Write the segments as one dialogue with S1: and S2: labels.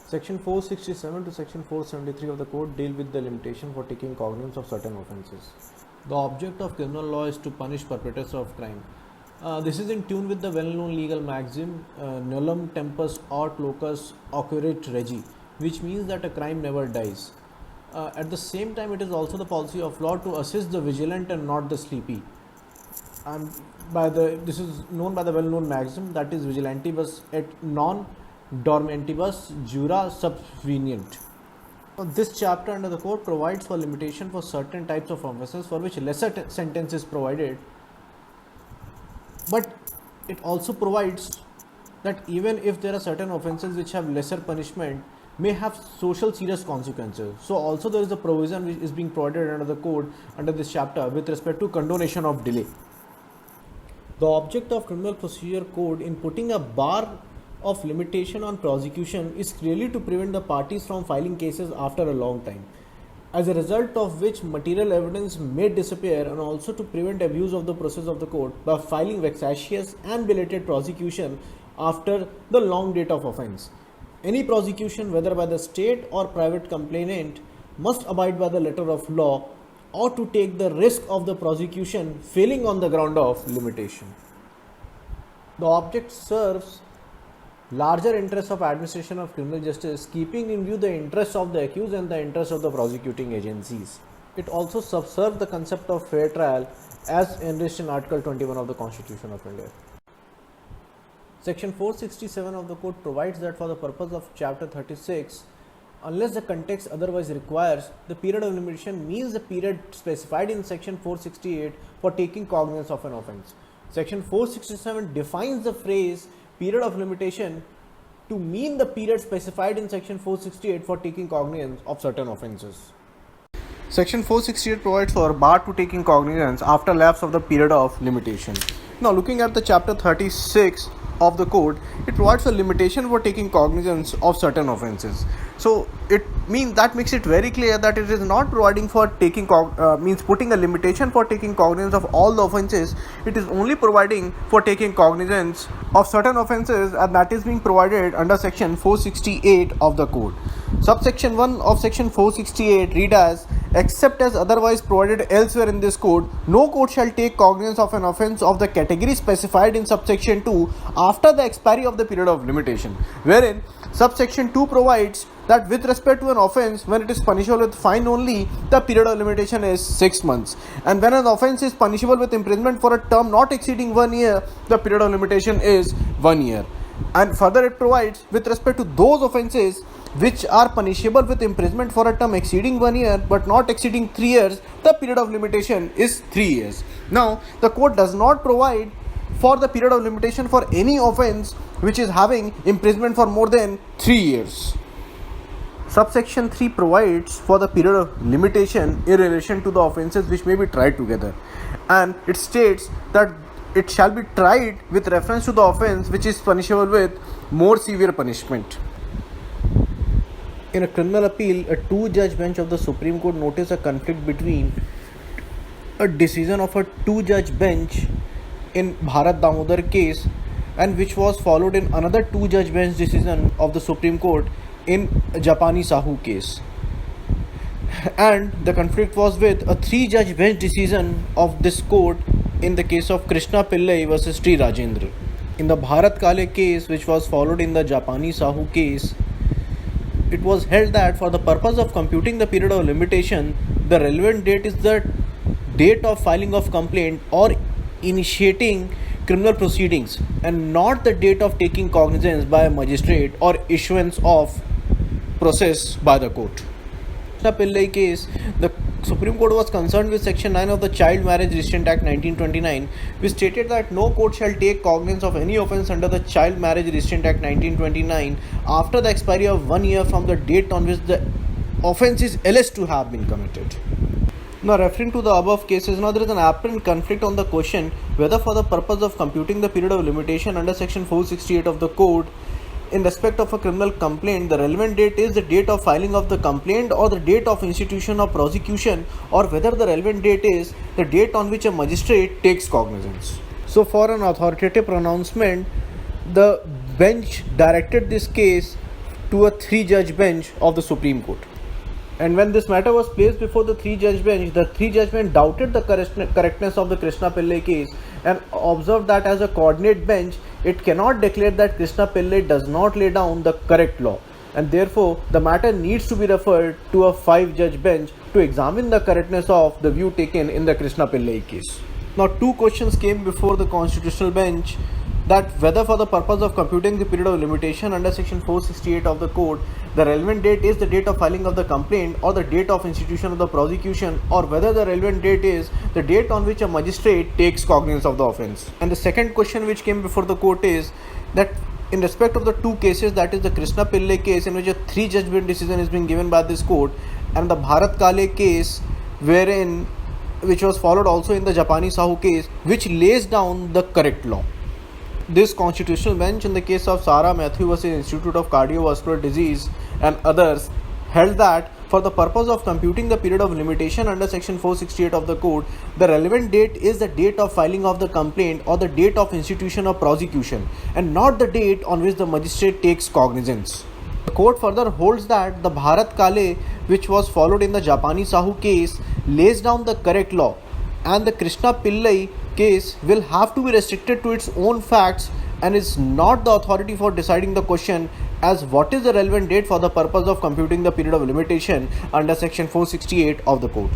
S1: Section 467 to Section 473 of the Code deal with the limitation for taking cognizance of certain offences. The object of criminal law is to punish perpetrators of crime. This is in tune with the well-known legal maxim nullum tempus aut locus occurrit regi, which means that a crime never dies. At the same time, it is also the policy of law to assist the vigilant and not the sleepy. And this is known by the well-known maxim, that is vigilantibus et non dormantibus jura subvenient. This chapter under the code provides for limitation for certain types of offences for which lesser sentence is provided, but it also provides that even if there are certain offences which have lesser punishment, may have social serious consequences. So also there is a provision which is being provided under the code under this chapter with respect to condonation of delay. The object of Criminal Procedure Code in putting a bar of limitation on prosecution is clearly to prevent the parties from filing cases after a long time, as a result of which material evidence may disappear, and also to prevent abuse of the process of the court by filing vexatious and belated prosecution after the long date of offence. Any prosecution, whether by the state or private complainant, must abide by the letter of law or to take the risk of the prosecution failing on the ground of limitation. The object serves larger interests of administration of criminal justice, keeping in view the interests of the accused and the interests of the prosecuting agencies. It also subserves the concept of fair trial as enriched in Article 21 of the Constitution of India. Section 467 of the Code provides that for the purpose of Chapter 36, unless the context otherwise requires, the period of limitation means the period specified in Section 468 for taking cognizance of an offence. Section 467 defines the phrase period of limitation to mean the period specified in Section 468 for taking cognizance of certain offences. Section 468 provides for a bar to taking cognizance after lapse of the period of limitation. Now, looking at the Chapter 36 of the Code, it provides a limitation for taking cognizance of certain offences. So it makes it very clear that it is not providing for taking putting a limitation for taking cognizance of all the offences. It is only providing for taking cognizance of certain offences, and that is being provided under Section 468 of the Code. Subsection 1 of Section 468 read as, except as otherwise provided elsewhere in this code, no court shall take cognizance of an offence of the category specified in subsection 2 after the expiry of the period of limitation, wherein subsection 2 provides that with respect to an offence, when it is punishable with fine only, the period of limitation is 6 months, and when an offence is punishable with imprisonment for a term not exceeding 1 year, the period of limitation is 1 year. And further it provides, with respect to those offences which are punishable with imprisonment for a term exceeding 1 year but not exceeding 3 years, the period of limitation is 3 years. Now, the code does not provide for the period of limitation for any offence which is having imprisonment for more than 3 years. Subsection 3 provides for the period of limitation in relation to the offences which may be tried together, and it states that it shall be tried with reference to the offence which is punishable with more severe punishment. In a criminal appeal, a two-judge bench of the Supreme Court noticed a conflict between a decision of a two-judge bench in Bharat Damodar case, and which was followed in another two-judge bench decision of the Supreme Court in Japani Sahu case. And the conflict was with a three-judge bench decision of this court in the case of Krishna Pillai versus Sri Rajendra. In the Bharat Kale case, which was followed in the Japani Sahu case, it was held that for the purpose of computing the period of limitation, the relevant date is the date of filing of complaint or initiating criminal proceedings, and not the date of taking cognizance by a magistrate or issuance of process by the court. In the Pillai case, the Supreme Court was concerned with Section 9 of the Child Marriage Restraint Act 1929, which stated that no court shall take cognizance of any offence under the Child Marriage Restraint Act 1929 after the expiry of 1 year from the date on which the offence is alleged to have been committed. Now, referring to the above cases, now there is an apparent conflict on the question whether for the purpose of computing the period of limitation under Section 468 of the Code, in respect of a criminal complaint, the relevant date is the date of filing of the complaint or the date of institution of prosecution, or whether the relevant date is the date on which a magistrate takes cognizance. So, for an authoritative pronouncement, the bench directed this case to a 3-judge bench of the Supreme Court. And when this matter was placed before the 3-judge bench, the 3-judge bench doubted the correctness of the Krishna Pillai case and observed that as a coordinate bench, it cannot declare that Krishna Pillai does not lay down the correct law, and therefore the matter needs to be referred to a 5-judge bench to examine the correctness of the view taken in the Krishna Pillai case. Now, two questions came before the constitutional bench, that whether for the purpose of computing the period of limitation under section 468 of the code, the relevant date is the date of filing of the complaint or the date of institution of the prosecution, or whether the relevant date is the date on which a magistrate takes cognizance of the offence. And the second question which came before the court is that in respect of the two cases, that is the Krishna Pillai case in which a 3-judge bench decision is being given by this court, and the Bharat Kale case which was followed also in the Japani Sahu case, which lays down the correct law. This constitutional bench in the case of Sarah Matthew vs. Institute of Cardiovascular Disease and others held that for the purpose of computing the period of limitation under section 468 of the code, the relevant date is the date of filing of the complaint or the date of institution of prosecution, and not the date on which the magistrate takes cognizance. The court further holds that the Bharat Kale, which was followed in the Japani Sahu case, lays down the correct law, and the Krishna Pillai case will have to be restricted to its own facts and is not the authority for deciding the question as what is the relevant date for the purpose of computing the period of limitation under section 468 of the code.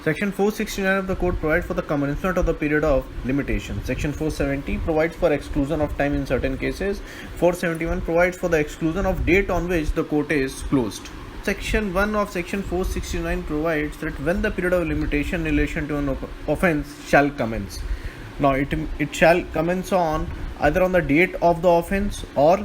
S1: Section 469 of the code provides for the commencement of the period of limitation. Section 470 provides for exclusion of time in certain cases. 471 provides for the exclusion of date on which the court is closed. Section 1 of section 469 provides that when the period of limitation in relation to an offence shall commence. Now it shall commence on either on the date of the offence, or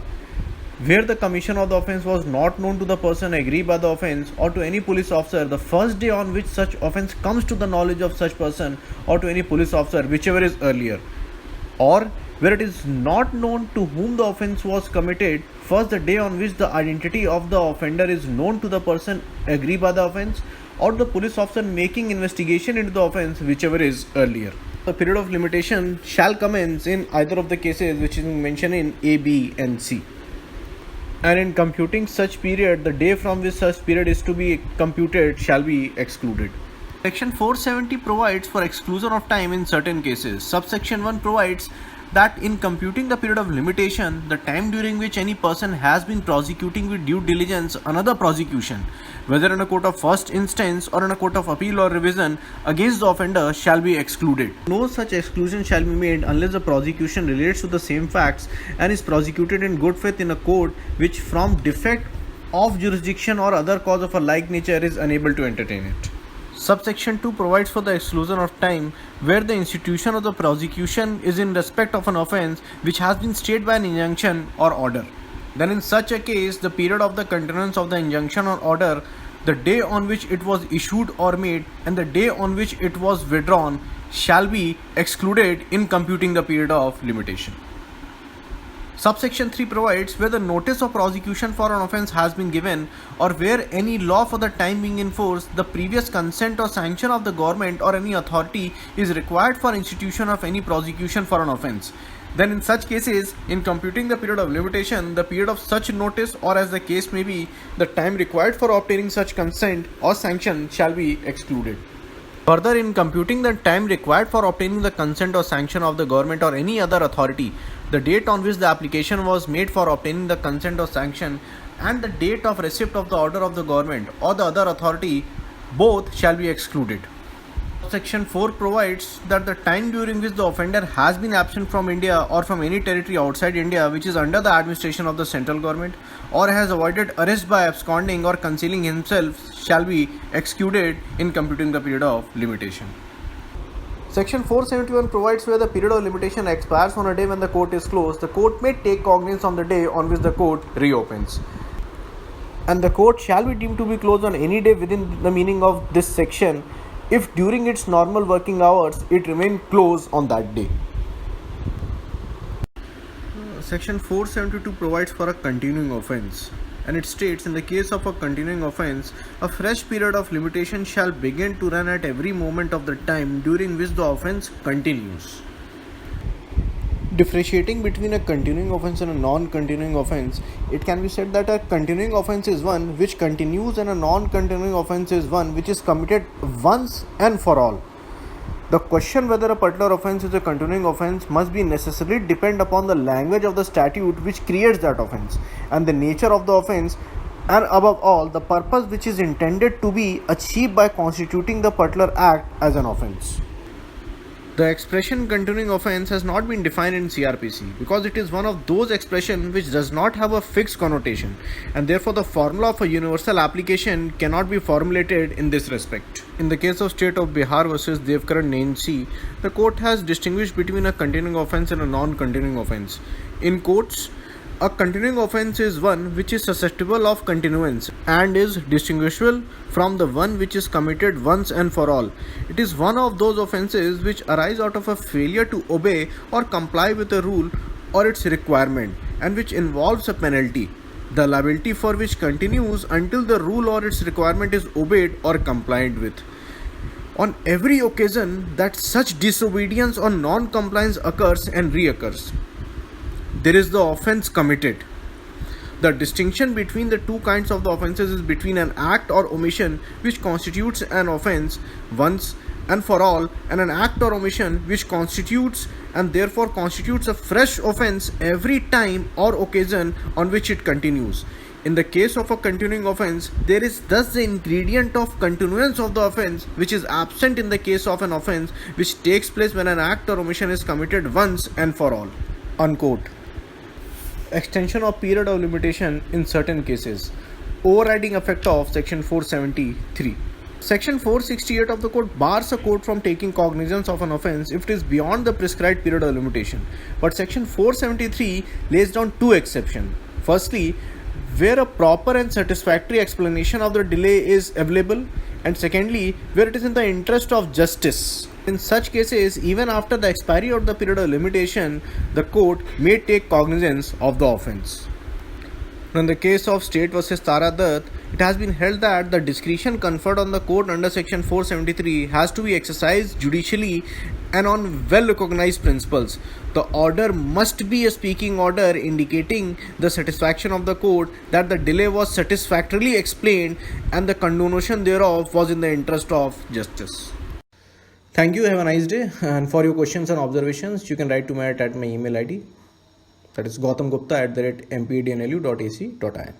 S1: where the commission of the offence was not known to the person aggrieved by the offence or to any police officer the first day on which such offence comes to the knowledge of such person or to any police officer, whichever is earlier, or where it is not known to whom the offence was committed first the day on which the identity of the offender is known to the person aggrieved by the offence or the police officer making investigation into the offence, whichever is earlier. The period of limitation shall commence in either of the cases which is mentioned in A, B and C. And in computing such period, the day from which such period is to be computed shall be excluded. Section 470 provides for exclusion of time in certain cases. Subsection 1 provides that in computing the period of limitation, the time during which any person has been prosecuting with due diligence another prosecution, whether in a court of first instance or in a court of appeal or revision against the offender, shall be excluded. No such exclusion shall be made unless the prosecution relates to the same facts and is prosecuted in good faith in a court which from defect of jurisdiction or other cause of a like nature is unable to entertain it. Subsection 2 provides for the exclusion of time where the institution of the prosecution is in respect of an offence which has been stayed by an injunction or order. Then in such a case, the period of the continuance of the injunction or order, the day on which it was issued or made, and the day on which it was withdrawn shall be excluded in computing the period of limitation. Subsection 3 provides where the notice of prosecution for an offence has been given or where any law for the time being enforced, the previous consent or sanction of the government or any authority is required for institution of any prosecution for an offence. Then in such cases, in computing the period of limitation, the period of such notice or as the case may be, the time required for obtaining such consent or sanction shall be excluded. Further, in computing the time required for obtaining the consent or sanction of the government or any other authority, the date on which the application was made for obtaining the consent or sanction and the date of receipt of the order of the government or the other authority, both shall be excluded. Section 4 provides that the time during which the offender has been absent from India or from any territory outside India which is under the administration of the central government or has avoided arrest by absconding or concealing himself shall be excluded in computing the period of limitation. Section 471 provides where the period of limitation expires on a day when the court is closed, the court may take cognizance on the day on which the court reopens. And the court shall be deemed to be closed on any day within the meaning of this section if during its normal working hours it remained closed on that day. Section 472 provides for a continuing offence, and it states in the case of a continuing offence, a fresh period of limitation shall begin to run at every moment of the time during which the offence continues. Differentiating between a continuing offense and a non-continuing offense, it can be said that a continuing offense is one which continues and a non-continuing offense is one which is committed once and for all. The question whether a particular offense is a continuing offense must be necessarily depend upon the language of the statute which creates that offense and the nature of the offense, and above all the purpose which is intended to be achieved by constituting the particular act as an offense. The expression continuing offense has not been defined in CRPC because it is one of those expressions which does not have a fixed connotation, and therefore the formula of a universal application cannot be formulated in this respect. In the case of State of Bihar versus Devkaran Nancy, the court has distinguished between a continuing offense and a non-continuing offense. In quotes, a continuing offense is one which is susceptible of continuance and is distinguishable from the one which is committed once and for all. It is one of those offenses which arise out of a failure to obey or comply with a rule or its requirement, and which involves a penalty, the liability for which continues until the rule or its requirement is obeyed or complied with. On every occasion that such disobedience or non-compliance occurs and reoccurs, there is the offense committed. The distinction between the two kinds of the offenses is between an act or omission which constitutes an offense once and for all, and an act or omission which constitutes and therefore constitutes a fresh offense every time or occasion on which it continues. In the case of a continuing offense, there is thus the ingredient of continuance of the offense which is absent in the case of an offense which takes place when an act or omission is committed once and for all. Unquote. Extension of period of limitation in certain cases. Overriding effect of Section 473. Section 468 of the Code bars a court from taking cognizance of an offence if it is beyond the prescribed period of limitation. But Section 473 lays down two exceptions. Firstly, where a proper and satisfactory explanation of the delay is available, and secondly, where it is in the interest of justice. In such cases, even after the expiry of the period of limitation, the court may take cognizance of the offence. In the case of State versus Tara Dutt, it has been held that the discretion conferred on the court under Section 473 has to be exercised judicially and on well-recognized principles. The order must be a speaking order indicating the satisfaction of the court that the delay was satisfactorily explained and the condonation thereof was in the interest of justice. Thank you. Have a nice day. And for your questions and observations, you can write to me at my email ID. That is gautamgupta@mpdnlu.ac.in.